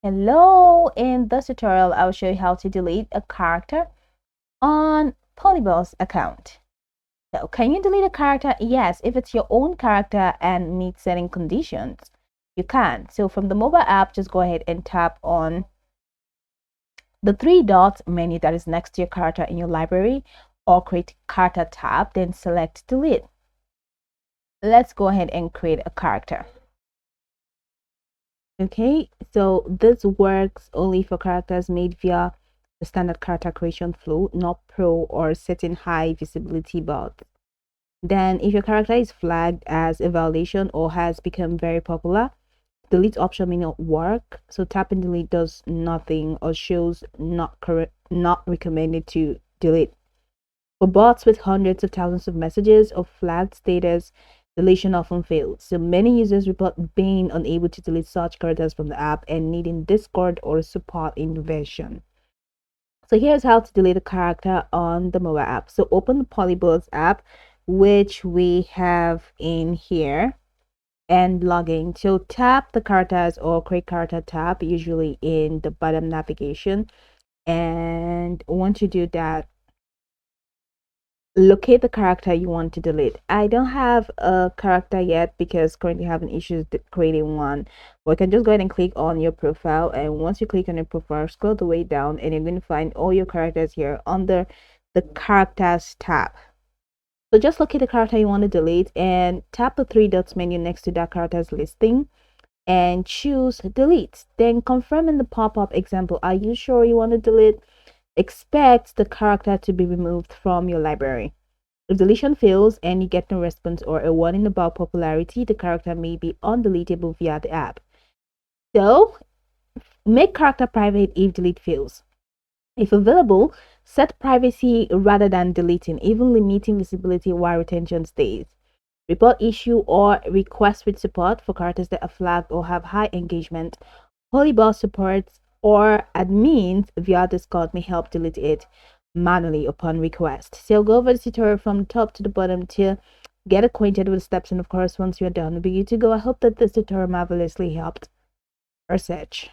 Hello, in this tutorial, I'll show you how to delete a character on PolyBuzz account. So, can you delete a character? Yes, if it's your own character and meets certain conditions, you can. So, from the mobile app, just go ahead and tap on the three dots menu that is next to your character in your library or create character tab, then select delete. Let's go ahead and create a character. Okay, so this works only for characters made via the standard character creation flow, not pro or certain high visibility bots. Then if your character is flagged as a violation or has become very popular, delete option may not work. So tap and delete does nothing or shows not recommended to delete. For bots with hundreds of thousands of messages or flagged status, deletion often fails. So many users report being unable to delete such characters from the app and needing Discord or support intervention. So here's how to delete a character on the mobile app. So open the PolyBuzz app, which we have in here, and log in. So tap the characters or create character tab, usually in the bottom navigation. And once you do that, locate the character you want to delete. I don't have a character yet because currently having issues creating one, but you can just go ahead and click on your profile, and once you click on your profile, scroll the way down and you're going to find all your characters here under the characters tab. So just locate the character you want to delete and tap the three dots menu next to that character's listing and choose delete. Then confirm in the pop-up example, are you sure you want to delete? Expect the character to be removed from your library. If deletion fails and you get no response or a warning about popularity, the character may be undeletable via the app. So, make character private if delete fails. If available, set privacy rather than deleting, even limiting visibility while retention stays. Report issue or request with support for characters that are flagged or have high engagement. PolyBuzz supports or admins via Discord may help delete it manually upon request. So go over the tutorial from the top to the bottom to get acquainted with the steps, and of course once you're done, we'll be good to go. I hope that this tutorial marvelously helped our search.